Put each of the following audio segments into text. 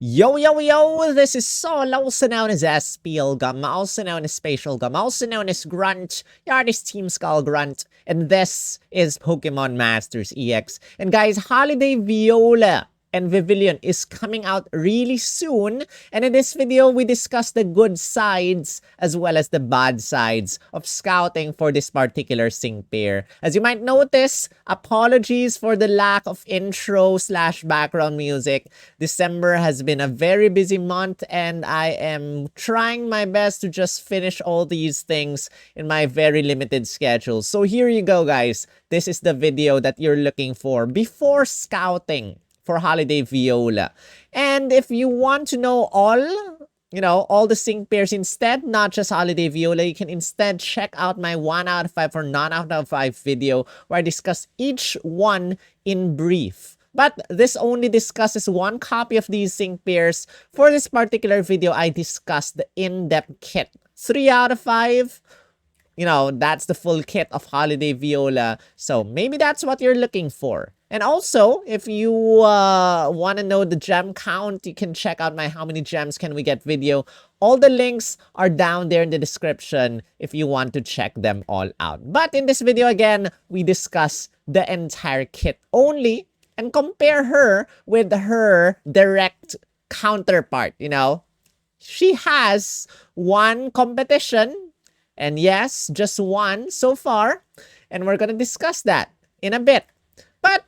Yo, yo, yo, this is Sol, also known as Spielgum, also known as Spatial Gum, also known as Grunt, the artist Team Skull Grunt, and this is Pokemon Masters EX. And guys, Holiday Viola and Vivillon is coming out really soon, and in this video, we discuss the good sides as well as the bad sides of scouting for this particular sync pair. As you might notice, apologies for the lack of intro slash background music. December has been a very busy month, and I am trying my best to just finish all these things in my very limited schedule. So here you go, guys. This is the video that you're looking for before scouting for Holiday Viola. And if you want to know all the sync pairs instead, not just Holiday Viola, you can instead check out my 1 out of 5 or non out of 5 video where I discuss each one in brief. But this only discusses one copy of these sync pairs. For this particular video, I discussed the in-depth kit. 3 out of 5. That's the full kit of Holiday Viola. So maybe that's what you're looking for. And also, if you want to know the gem count, you can check out my How Many Gems Can We Get video. All the links are down there in the description if you want to check them all out. But in this video, again, we discuss the entire kit only and compare her with her direct counterpart, She has one competition, and yes, just one so far, and we're gonna discuss that in a bit. But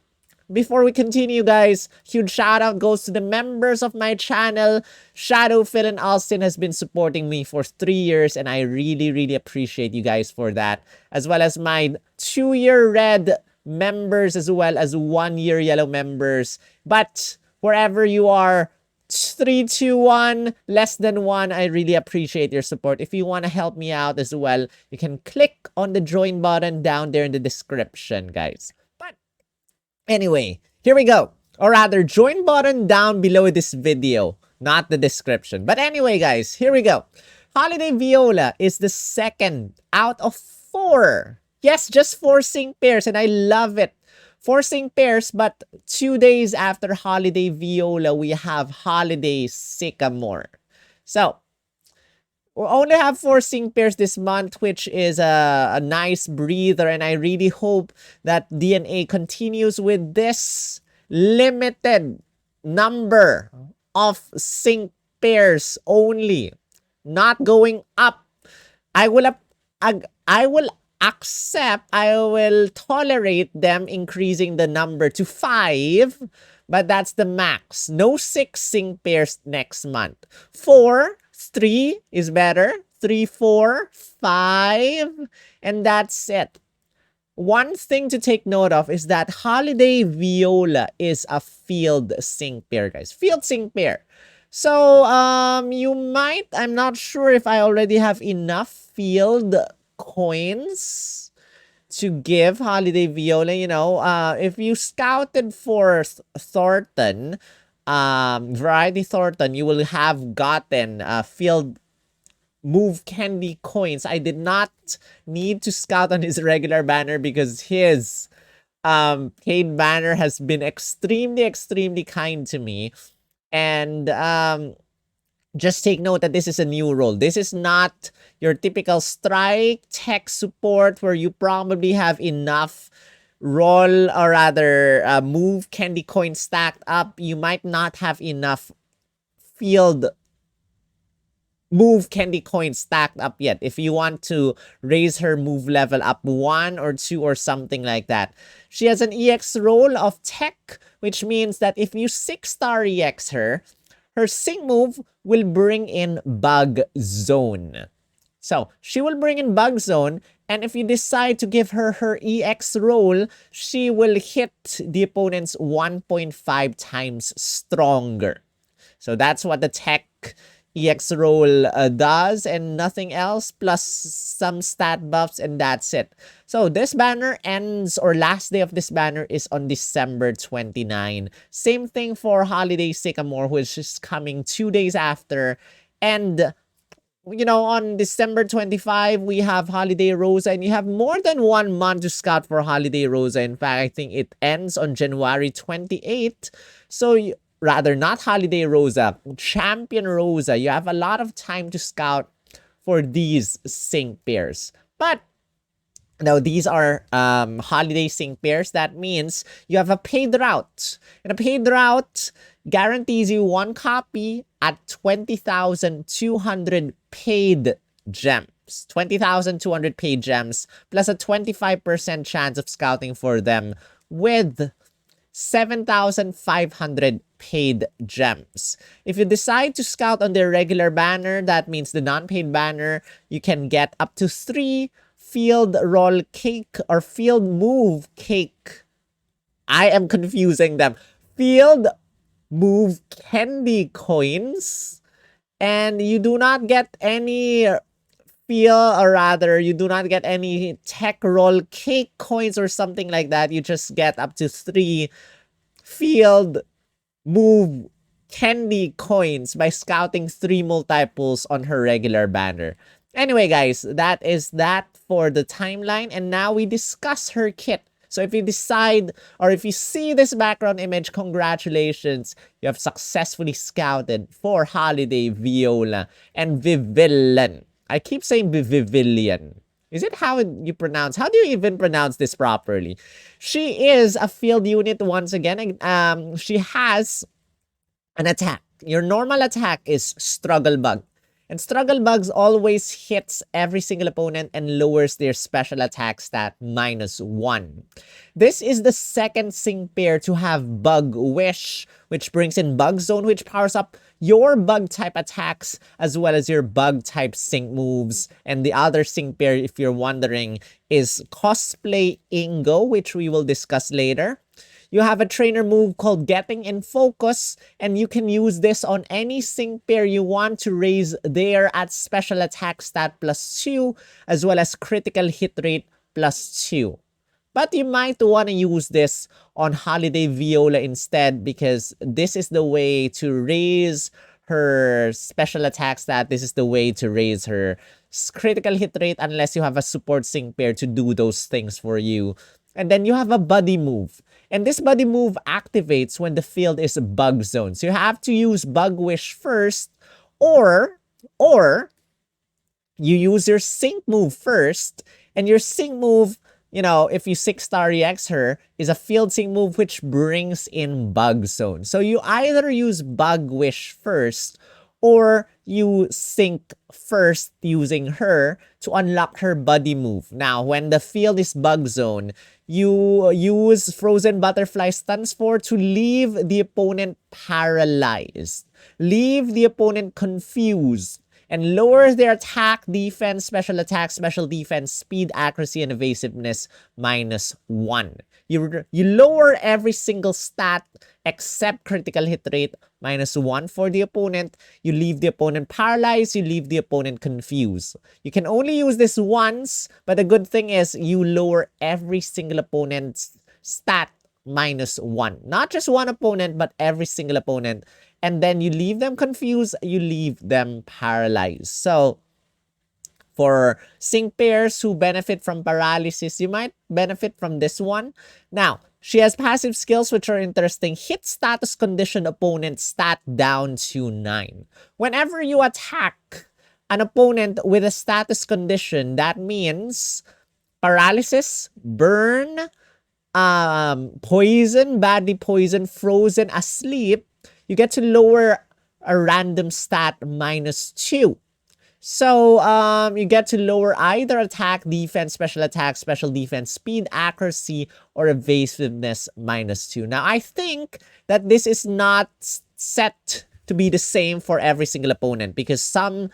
before we continue, guys, huge shout out goes to the members of my channel. Shadow, Phil, and Austin has been supporting me for 3 years, and I really, really appreciate you guys for that. As well as my 2-year red members, as well as 1-year yellow members. But wherever you are, 3, 2, 1, less than 1, I really appreciate your support. If you want to help me out as well, you can click on the join button down there in the description, guys. But anyway, here we go. Or rather, join button down below this video, not the description. But anyway, guys, here we go. Holiday Viola is the second out of 4. Yes, just 4 sync pairs, and I love it. 4 sync pairs, but 2 days after Holiday Viola, we have Holiday Sycamore. So, we only have 4 sync pairs this month, which is a nice breather, and I really hope that DNA continues with this limited number of sync pairs only, not going up. I will accept, I will tolerate them increasing the number to 5, but that's the max. No 6 sync pairs next month. 4, 3 is better. 3, 4, 5, and that's it. One thing to take note of is that Holiday Viola is a field sync pair, guys. Field sync pair. So, you might, I'm not sure if I already have enough field coins to give Holiday Viola. If you scouted for Thornton, Variety Thornton, you will have gotten field move candy coins. I did not need to scout on his regular banner because his paid banner has been extremely kind to me. And just take note that this is a new role. This is not your typical strike tech support where you probably have enough roll, or rather move candy coins stacked up. You might not have enough field move candy coins stacked up yet if you want to raise her move level up 1 or 2 or something like that. She has an EX role of tech, which means that if you 6-star EX her sync move will bring in Bug Zone. So, she will bring in Bug Zone, and if you decide to give her her EX roll, she will hit the opponent's 1.5 times stronger. So, that's what the tech EX roll does, and nothing else, plus some stat buffs, and that's it. So this banner ends, or last day of this banner is on December 29. Same thing for Holiday Sycamore, which is coming 2 days after. And on December 25, we have Holiday Rosa, and you have more than 1 month to scout for Holiday Rosa. In fact, I think it ends on January 28. So rather not Holiday Rosa, Champion Rosa, you have a lot of time to scout for these sync pairs. But now, these are holiday sync pairs. That means you have a paid route. And a paid route guarantees you one copy at 20,200 paid gems. 20,200 paid gems plus a 25% chance of scouting for them with 7,500 paid gems. If you decide to scout on their regular banner, that means the non-paid banner, you can get up to 3 field roll cake or field move cake. I am confusing them. Field move candy coins. And you do not get any you do not get any tech roll cake coins or something like that. You just get up to 3 field move candy coins by scouting 3 multiples on her regular banner. Anyway, guys, that is that for the timeline. And now we discuss her kit. So if you decide, or if you see this background image, congratulations, you have successfully scouted for Holiday Viola and Vivillon. I keep saying Vivillon. Is it how you pronounce? How do you even pronounce this properly? She is a field unit once again. She has an attack. Your normal attack is Struggle Bug. And Struggle Bugs always hits every single opponent and lowers their special attack stat -1. This is the second sync pair to have Bug Wish, which brings in Bug Zone, which powers up your bug type attacks as well as your bug type sync moves. And the other sync pair, if you're wondering, is Cosplay Ingo, which we will discuss later. You have a trainer move called Getting in Focus, and you can use this on any sync pair you want to raise their at special attack stat +2, as well as critical hit rate +2. But you might want to use this on Holiday Viola instead, because this is the way to raise her special attack stat. This is the way to raise her critical hit rate, unless you have a support sync pair to do those things for you. And then you have a buddy move. And this buddy move activates when the field is bug zone. So you have to use Bug Wish first, or you use your sync move first. And your sync move, you know, if you 6-star EX her, is a field sync move which brings in bug zone. So you either use Bug Wish first, or you sync first using her to unlock her buddy move. Now, when the field is bug zone, you use Frozen Butterfly Stuns for to leave the opponent paralyzed, leave the opponent confused, and lower their attack, defense, special attack, special defense, speed, accuracy, and evasiveness -1. You lower every single stat except critical hit rate -1 for the opponent. You leave the opponent paralyzed. You leave the opponent confused. You can only use this once, but the good thing is you lower every single opponent's stat -1. Not just one opponent, but every single opponent. And then you leave them confused. You leave them paralyzed. So for sync pairs who benefit from paralysis, you might benefit from this one. Now, she has passive skills which are interesting. Hit status condition opponent stat down to 9. Whenever you attack an opponent with a status condition, that means paralysis, burn, poison, badly poison, frozen, asleep, you get to lower a random stat -2. So, you get to lower either attack, defense, special attack, special defense, speed, accuracy, or evasiveness -2. Now, I think that this is not set to be the same for every single opponent, because some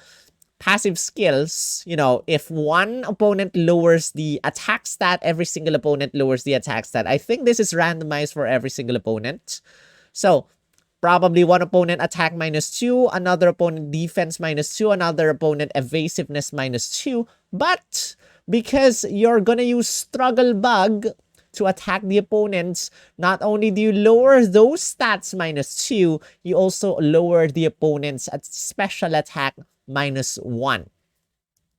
passive skills, you know, if one opponent lowers the attack stat, every single opponent lowers the attack stat. I think this is randomized for every single opponent. So, probably one opponent attack -2, another opponent defense -2, another opponent evasiveness -2. But because you're gonna use Struggle Bug to attack the opponents, not only do you lower those stats -2, you also lower the opponent's special attack -1.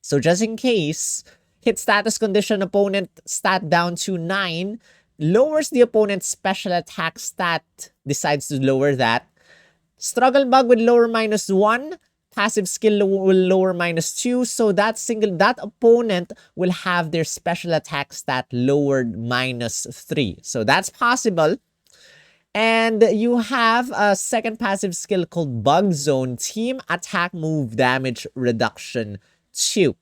So just in case, hit status condition opponent stat down to 9, lowers the opponent's special attack stat, decides to lower that. Struggle Bug with lower -1. Passive skill will lower -2. So that opponent will have their special attack stat lowered -3. So that's possible. And you have a second passive skill called Bug Zone. Team attack move damage reduction 2.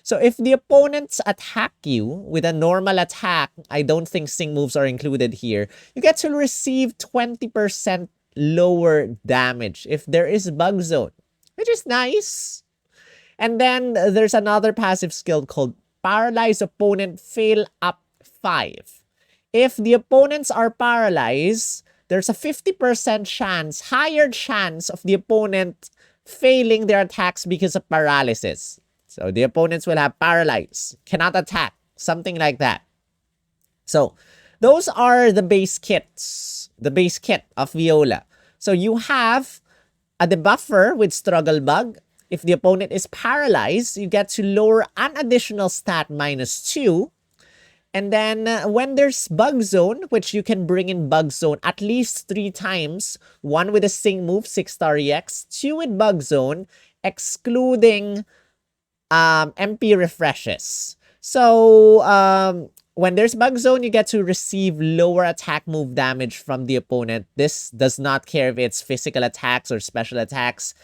So if the opponents attack you with a normal attack, I don't think sync moves are included here, you get to receive 20% lower damage if there is Bug Zone, which is nice. And then there's another passive skill called Paralyze Opponent Fail Up 5. If the opponents are paralyzed, there's a 50% chance, higher chance of the opponent failing their attacks because of paralysis. So the opponents will have paralyzed, cannot attack, something like that. So those are the base kits, the base kit of Viola. So you have a debuffer with Struggle Bug. If the opponent is paralyzed, you get to lower an additional stat -2. And then when there's Bug Zone, which you can bring in Bug Zone at least 3 times, 1 with a sync move, 6-star EX, 2 with Bug Zone, excluding MP refreshes. So when there's Bug Zone, you get to receive lower attack move damage from the opponent. This does not care if it's physical attacks or special attacks.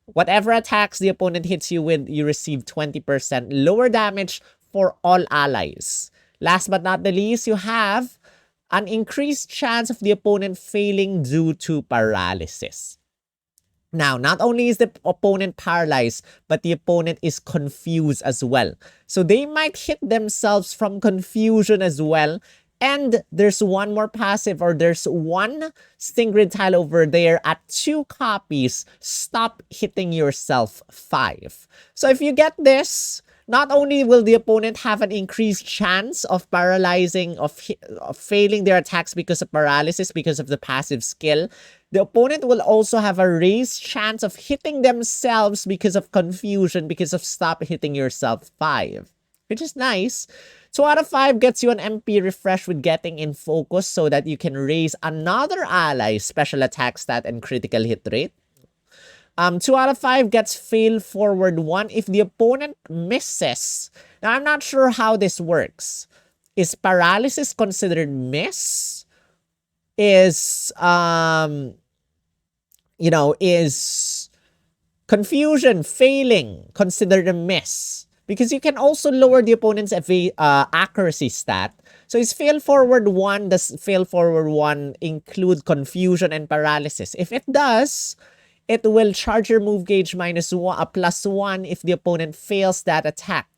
Whatever attacks the opponent hits you with, you receive 20% lower damage for all allies. Last but not the least, you have an increased chance of the opponent failing due to paralysis. Now, not only is the opponent paralyzed, but the opponent is confused as well. So they might hit themselves from confusion as well. And there's one more passive, or there's one Stingrid tile over there at 2 copies. Stop hitting yourself 5. So if you get this, not only will the opponent have an increased chance of paralyzing, of failing their attacks because of paralysis, because of the passive skill, the opponent will also have a raised chance of hitting themselves because of confusion, because of stop hitting yourself 5, which is nice. 2 out of 5 gets you an MP refresh with getting in focus so that you can raise another ally's special attack stat and critical hit rate. 2 out of 5 gets fail forward 1 if the opponent misses. Now, I'm not sure how this works. Is paralysis considered miss? Is, is confusion, failing considered a miss? Because you can also lower the opponent's accuracy stat. So is fail forward 1, does fail forward 1 include confusion and paralysis? If it does, it will charge your move gauge +1 if the opponent fails that attack.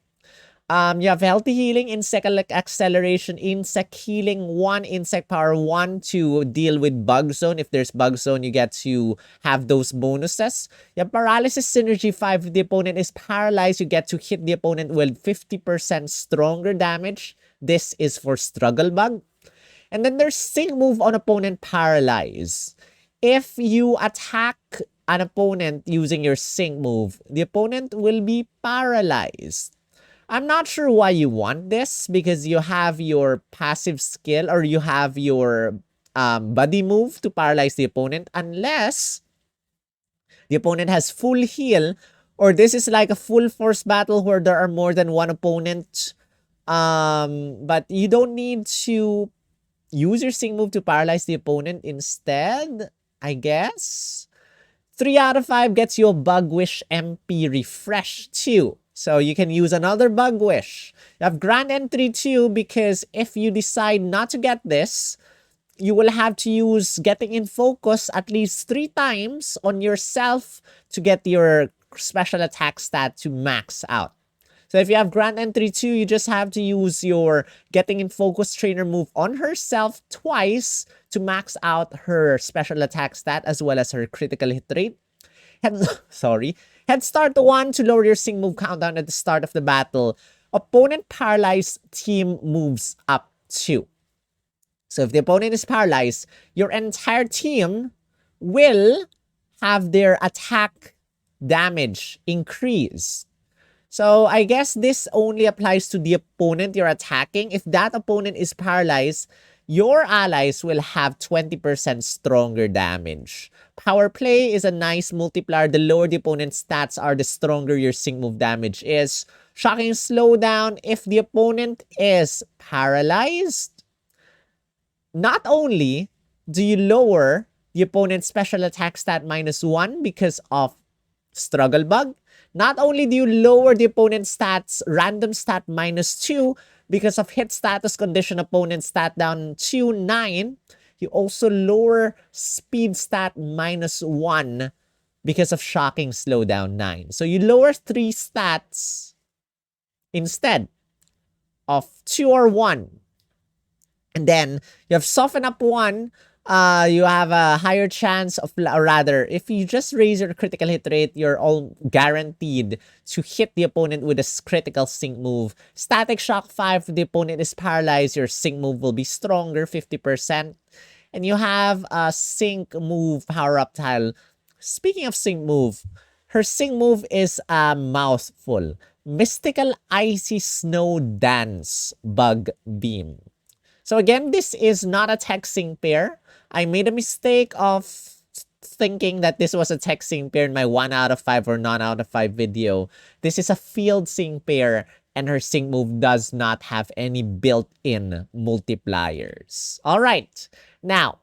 You have healthy healing, insect acceleration, insect healing 1, insect power 1 to deal with Bug Zone. If there's Bug Zone, you get to have those bonuses. You have paralysis synergy 5. If the opponent is paralyzed, you get to hit the opponent with 50% stronger damage. This is for Struggle Bug. And then there's sync move on opponent paralyzed. If you attack an opponent using your sync move, the opponent will be paralyzed. I'm not sure why you want this, because you have your passive skill, or you have your buddy move to paralyze the opponent, unless the opponent has full heal, or this is like a full force battle where there are more than one opponent. But you don't need to use your sync move to paralyze the opponent instead, I guess. 3 out of 5 gets you a Bug Wish MP refresh 2. So you can use another Bug Wish. You have Grand Entry 2 because if you decide not to get this, you will have to use Getting in Focus at least 3 times on yourself to get your special attack stat to max out. So if you have Grand Entry 2, you just have to use your Getting in Focus trainer move on herself twice to max out her special attack stat as well as her critical hit rate. Head Start 1 to lower your sync move countdown at the start of the battle. Opponent paralyzed, team moves up 2. So if the opponent is paralyzed, your entire team will have their attack damage increase. So I guess this only applies to the opponent you're attacking. If that opponent is paralyzed, your allies will have 20% stronger damage. Power play is a nice multiplier. The lower the opponent's stats are, the stronger your sync move damage is. Shocking slowdown, if the opponent is paralyzed, not only do you lower the opponent's special attack stat -1 because of struggle bug, not only do you lower the opponent's stats random stat -2 because of hit status condition opponent stat down to 9, you also lower speed stat -1 because of shocking slowdown 9. So you lower 3 stats instead of 2 or 1. And then you have soften up 1. You have a higher chance of, or rather, if you just raise your critical hit rate, you're all guaranteed to hit the opponent with a critical sync move. Static shock 5, if the opponent is paralyzed, your sync move will be stronger, 50%. And you have a sync move power-up tile. Speaking of sync move, her sync move is a mouthful. Mystical Icy Snow Dance Bug Beam. So again, this is not a tech sync pair. I made a mistake of thinking that this was a tech sync pair in my 1 out of 5 or none out of 5 video. This is a field sync pair, and her sync move does not have any built-in multipliers. Alright, now,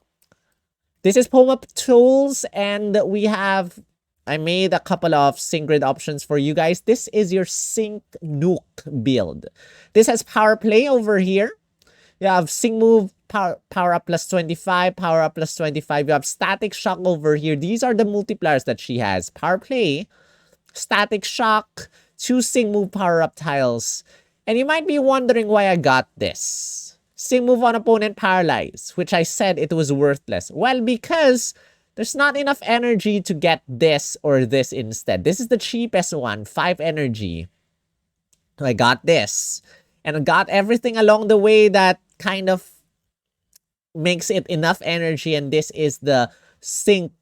this is Poma Tools, and I made a couple of sync grid options for you guys. This is your sync nuke build. This has power play over here. You have sync move, power up +25, power up +25. You have static shock over here. These are the multipliers that she has. Power play, static shock, 2 sync move power up tiles. And you might be wondering why I got this. Sync move on opponent paralyzed, which I said it was worthless. Well, because there's not enough energy to get this or this instead. This is the cheapest one, 5 energy. So I got this. And I got everything along the way that kind of makes it enough energy, and this is the sync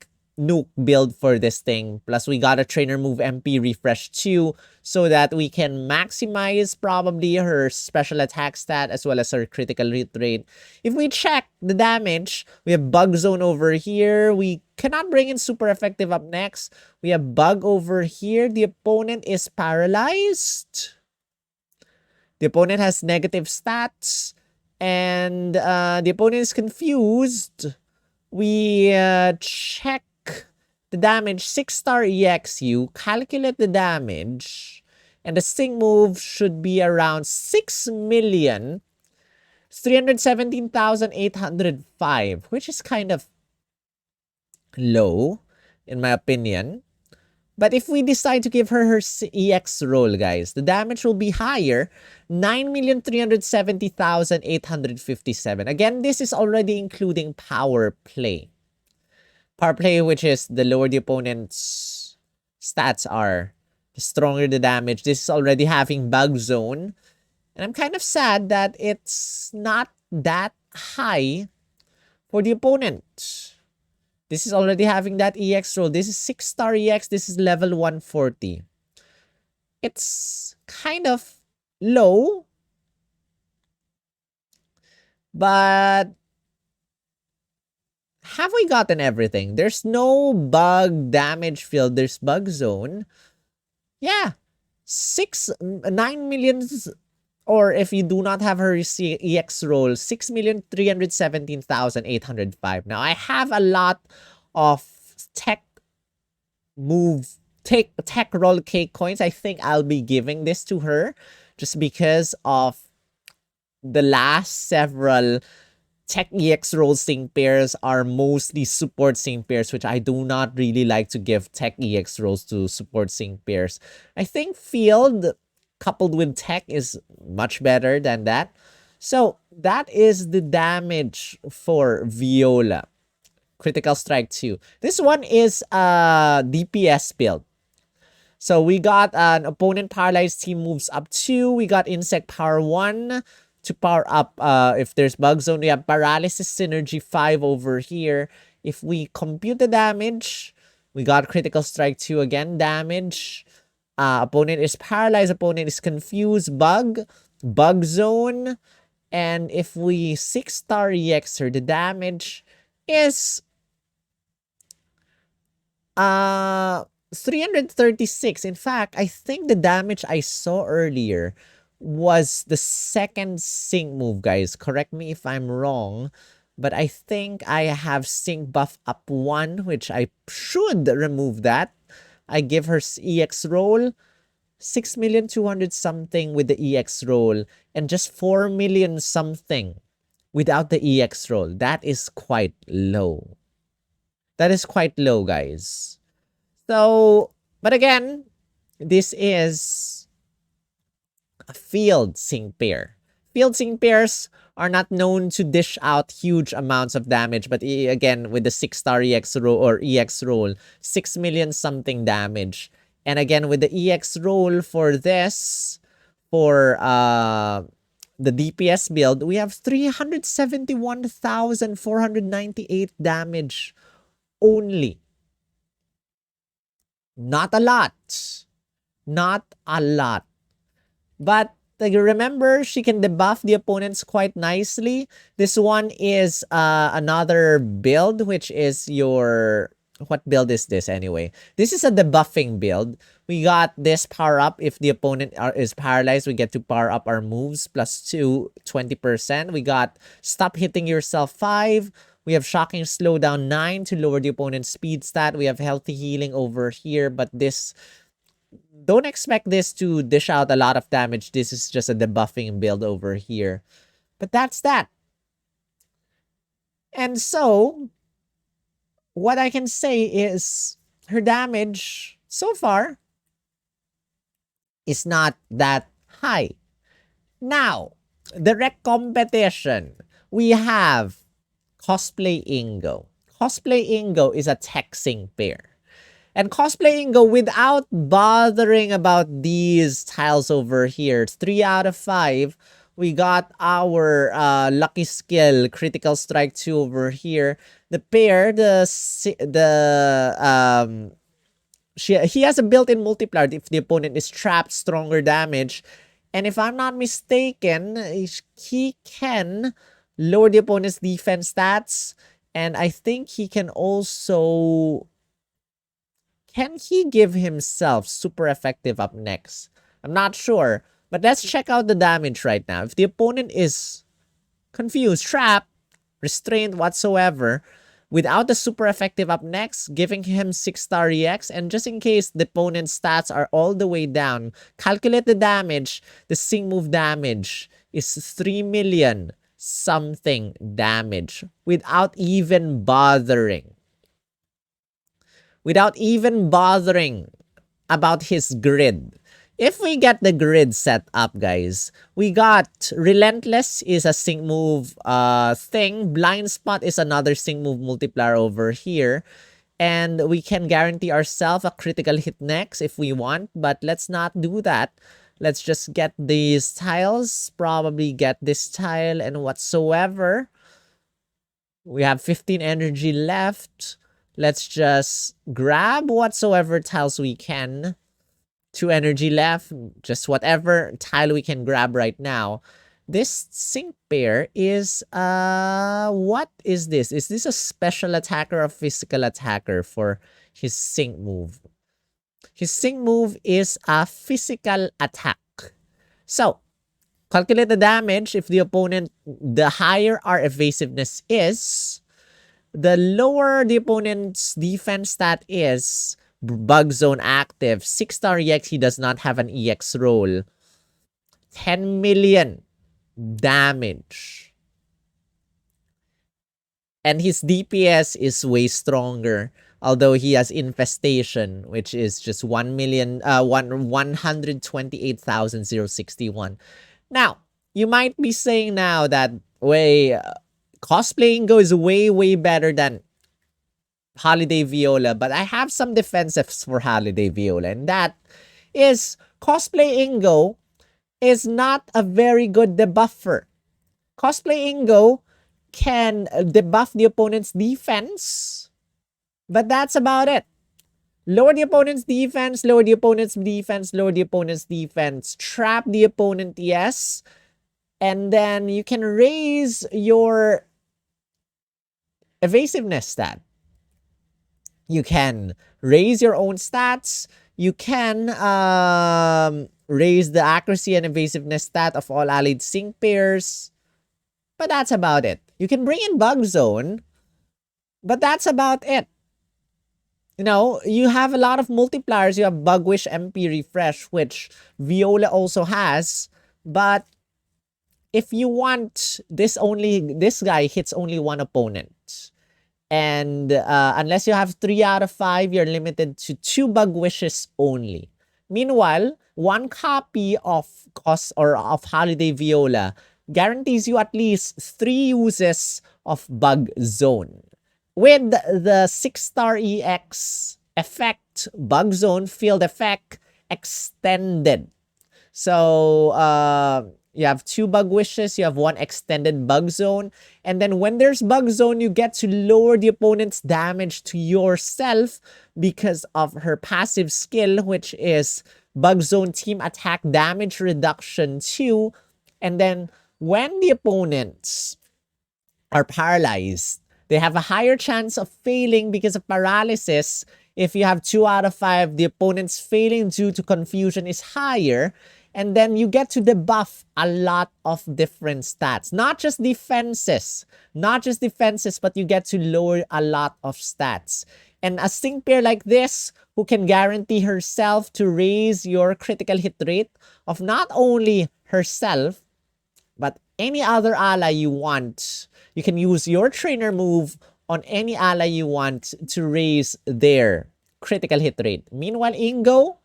nuke build for this thing. Plus we got a trainer move MP refresh 2 so that we can maximize probably her special attack stat as well as her critical hit rate. If we check the damage, we have bug zone over here. We cannot bring in super effective up next. We have bug over here. The opponent is paralyzed. The opponent has negative stats. And the opponent is confused. We check the damage, 6-star EXU, calculate the damage, and the sync move should be around 6,317,805, which is kind of low, in my opinion. But if we decide to give her EX roll, guys, the damage will be higher, 9,370,857. Again, this is already including power play. Power play, which is the lower the opponent's stats are, the stronger the damage. This is already having bug zone. And I'm kind of sad that it's not that high for the opponent. This is already having that EX roll. This is 6-star EX. This is level 140. It's kind of low. But have we gotten everything? There's no bug damage field. There's bug zone. Yeah. 9 million... Or if you do not have her EX roll, 6,317,805. Now, I have a lot of tech roll cake coins. I think I'll be giving this to her just because of the last several tech EX roll sync pairs are mostly support sync pairs, which I do not really like to give tech EX rolls to support sync pairs. I think field coupled with tech is much better than that. So that is the damage for Viola. Critical strike 2. This one is a DPS build. So we got an opponent paralyzed team moves up 2. We got insect power 1 to power up. If there's bug zone, we have paralysis synergy 5 over here. If we compute the damage, we got critical strike 2 again. Damage. Opponent is paralyzed. Opponent is confused. Bug zone. And if we 6-star EX her, the damage is 336. In fact, I think the damage I saw earlier was the second sync move, guys. Correct me if I'm wrong, but I think I have sync buff up 1, which I should remove that. I give her EX roll 6,200,000 something with the EX roll, and just 4 million something without the EX roll. That is quite low. That is quite low, guys. So, but again, this is a field sync pair. Field sync pairs are not known to dish out huge amounts of damage, but again, with the 6-star EX roll or EX roll, 6 million something damage. And again, with the EX roll for this, for the DPS build, we have 371,498 damage only. Not a lot. Not a lot. But remember, she can debuff the opponents quite nicely. This one is another build, which is your... What build is this anyway? This is a debuffing build. We got this power up. If the opponent is paralyzed, we get to power up our moves plus 20%. We got stop hitting yourself 5. We have shocking slowdown 9 to lower the opponent's speed stat. We have healthy healing over here, but this... Don't expect this to dish out a lot of damage. This is just a debuffing build over here. But that's that. And so, what I can say is her damage so far is not that high. Now, direct competition. We have Cosplay Ingo. Cosplay Ingo is a tech sync pair. And Cosplay Ingo, without bothering about these tiles over here, it's 3 out of 5. We got our lucky skill, critical strike 2 over here. The pair, he has a built-in multiplier if the opponent is trapped, stronger damage. And if I'm not mistaken, he can lower the opponent's defense stats. And I think he can also... Can he give himself super effective up next? I'm not sure. But let's check out the damage right now. If the opponent is confused, trapped, restrained whatsoever, without the super effective up next, giving him 6-star EX, and just in case the opponent's stats are all the way down, calculate the damage. The sync move damage is 3 million something damage without even bothering. Without even bothering about his grid. If we get the grid set up, guys, we got Relentless is a sync move thing. Blind Spot is another sync move multiplier over here. And we can guarantee ourselves a critical hit next if we want. But let's not do that. Let's just get these tiles. Probably get this tile and whatsoever. We have 15 energy left. Let's just grab whatsoever tiles we can. 2 energy left. Just whatever tile we can grab right now. This sync pair is... what is this? Is this a special attacker or a physical attacker for his sync move? His sync move is a physical attack. So, calculate the damage. If the opponent... The higher our evasiveness is... The lower the opponent's defense stat is, bug zone active, 6-star EX, he does not have an EX roll. 10 million damage. And his DPS is way stronger. Although he has infestation, which is just 128,061. Now, you might be saying now that, Cosplay Ingo is way better than Holiday Viola, but I have some defensives for Holiday Viola, and that is Cosplay Ingo is not a very good debuffer. Cosplay Ingo can debuff the opponent's defense, but that's about it. Lower the opponent's defense, lower the opponent's defense, lower the opponent's defense. Trap the opponent, yes. And then you can raise your evasiveness stat. You can raise your own stats. You can raise the accuracy and evasiveness stat of all allied sync pairs. But that's about it. You can bring in Bug Zone, but that's about it. You know, you have a lot of multipliers. You have Bugwish MP Refresh, which Viola also has. But if you want this guy hits only one opponent. And unless you have 3 out of 5, you're limited to 2 Bug Wishes only. Meanwhile, one copy of of Holiday Viola guarantees you at least 3 uses of Bug Zone. With the 6-star EX effect, Bug Zone Field Effect Extended. So, you have 2 Bug Wishes, you have 1 extended Bug Zone, and then when there's Bug Zone, you get to lower the opponent's damage to yourself because of her passive skill, which is Bug Zone Team Attack Damage Reduction 2. And then when the opponents are paralyzed, they have a higher chance of failing because of paralysis. If you have 2 out of 5, the opponent's failing due to confusion is higher. And then you get to debuff a lot of different stats. Not just defenses. But you get to lower a lot of stats. And a sync pair like this, who can guarantee herself to raise your critical hit rate of not only herself, but any other ally you want. You can use your trainer move on any ally you want to raise their critical hit rate. Meanwhile, Ingo,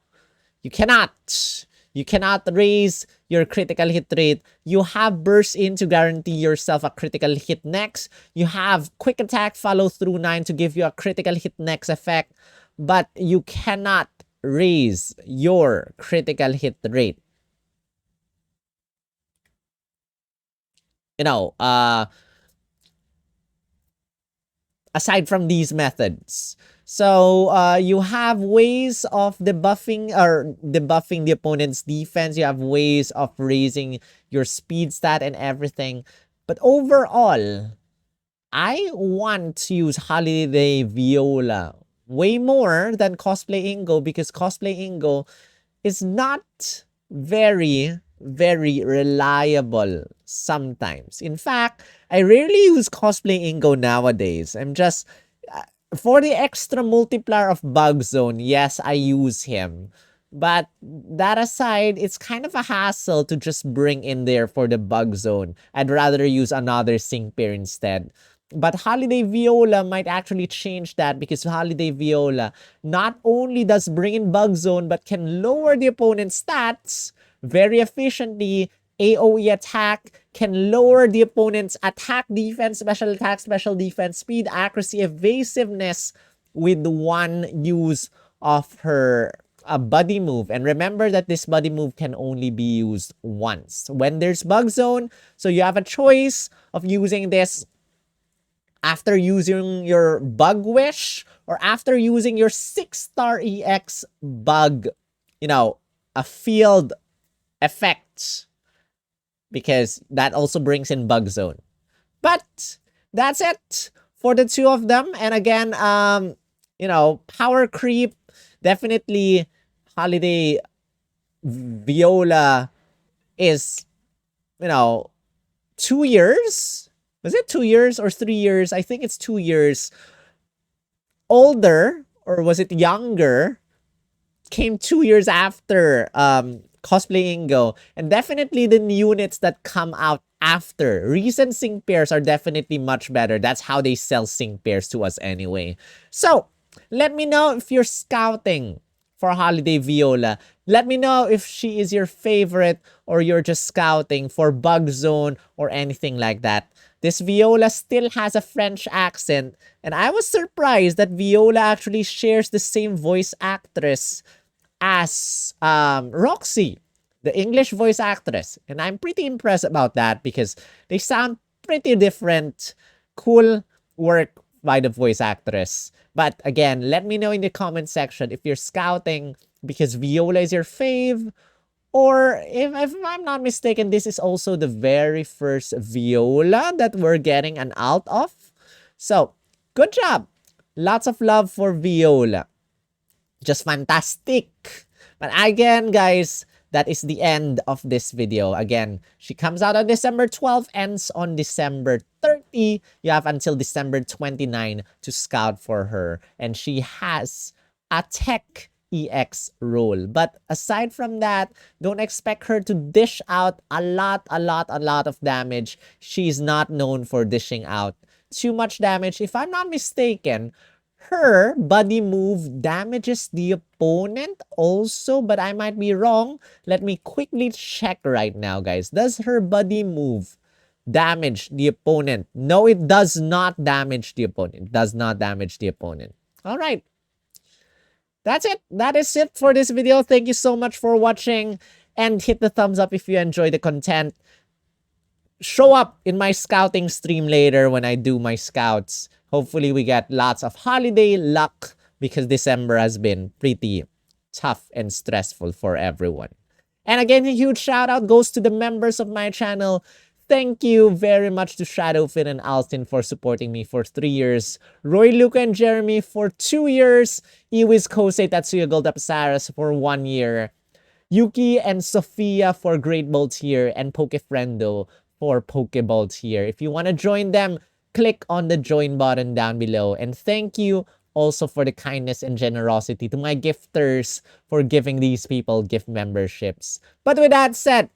you cannot. You cannot raise your critical hit rate. You have Burst In to guarantee yourself a critical hit next. You have Quick Attack Follow Through 9 to give you a critical hit next effect. But you cannot raise your critical hit rate. You know, aside from these methods. So, you have ways of debuffing the opponent's defense. You have ways of raising your speed stat and everything. But overall, I want to use Holiday Viola way more than Cosplay Ingo because Cosplay Ingo is not very reliable sometimes. In fact, I rarely use Cosplay Ingo nowadays. I'm just for the extra multiplier of Bug Zone, yes, I use him. But that aside, it's kind of a hassle to just bring in there for the Bug Zone. I'd rather use another sync pair instead. But Holiday Viola might actually change that because Holiday Viola not only does bring in Bug Zone but can lower the opponent's stats very efficiently. AoE attack can lower the opponent's attack, defense, special attack, special defense, speed, accuracy, evasiveness with one use of her buddy move. And remember that this buddy move can only be used once when there's Bug Zone. So you have a choice of using this after using your Bug Wish or after using your 6-star EX bug, you know, a field effect, because that also brings in Bug Zone. But that's it for the two of them. And again, you know, power creep, definitely Holiday Viola is, you know, 2 years. Was it 2 years or 3 years? I think it's 2 years older, or was it younger? Came 2 years after Cosplay Ingo. And definitely the units that come out after. Recent sync pairs are definitely much better. That's how they sell sync pairs to us anyway. So, let me know if you're scouting for Holiday Viola. Let me know if she is your favorite or you're just scouting for Bug Zone or anything like that. This Viola still has a French accent, and I was surprised that Viola actually shares the same voice actress as Roxy, the English voice actress. And I'm pretty impressed about that because they sound pretty different. Cool work by the voice actress. But again, let me know in the comment section if you're scouting because Viola is your fave, Or if I'm not mistaken, this is also the very first Viola that we're getting an alt of. So, good job. Lots of love for Viola. Just fantastic. But again, guys, that is the end of this video. Again, she comes out on December 12th, ends on December 30. You have until December 29 to scout for her. And she has a tech EX role. But aside from that, don't expect her to dish out a lot of damage. She's not known for dishing out too much damage. If I'm not mistaken, her body move damages the opponent also, but I might be wrong. Let me quickly check right now, guys. Does her body move damage the opponent? No, it does not damage the opponent. It does not damage the opponent. All right. That's it. That is it for this video. Thank you so much for watching, and hit the thumbs up if you enjoy the content. Show up in my scouting stream later when I do my scouts. Hopefully we get lots of holiday luck because December has been pretty tough and stressful for everyone. And again, a huge shout out goes to the members of my channel. Thank you very much to Shadowfin and Alstin for supporting me for 3 years. Roy, Luca, and Jeremy for 2 years. Iwis, Kosei, Tatsuya, Goldapsaras for 1 year. Yuki and Sophia for Great Ball tier, and Pokefriendo for Pokeball tier. If you want to join them, click on the join button down below. And thank you also for the kindness and generosity to my gifters for giving these people gift memberships. But with that said,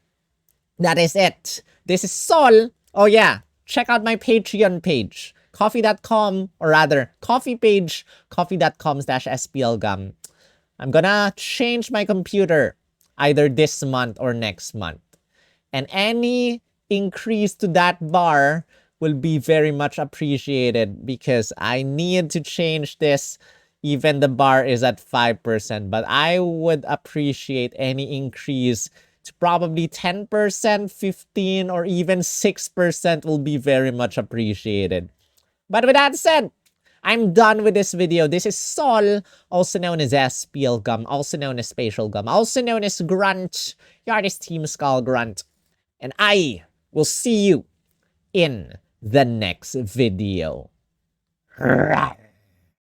that is it. This is Sol. Oh yeah, check out my Patreon page. Coffee.com, or rather, coffee page, coffee.com/splgum. I'm gonna change my computer either this month or next month. And any increase to that bar will be very much appreciated because I need to change this. Even the bar is at 5%, but I would appreciate any increase to probably 10%, 15, or even 6% will be very much appreciated. But with that said, I'm done with this video. This is Sol, also known as SPL Gum, also known as Spatial Gum, also known as Grunt, your artist Team Skull Grunt. And I will see you in the next video.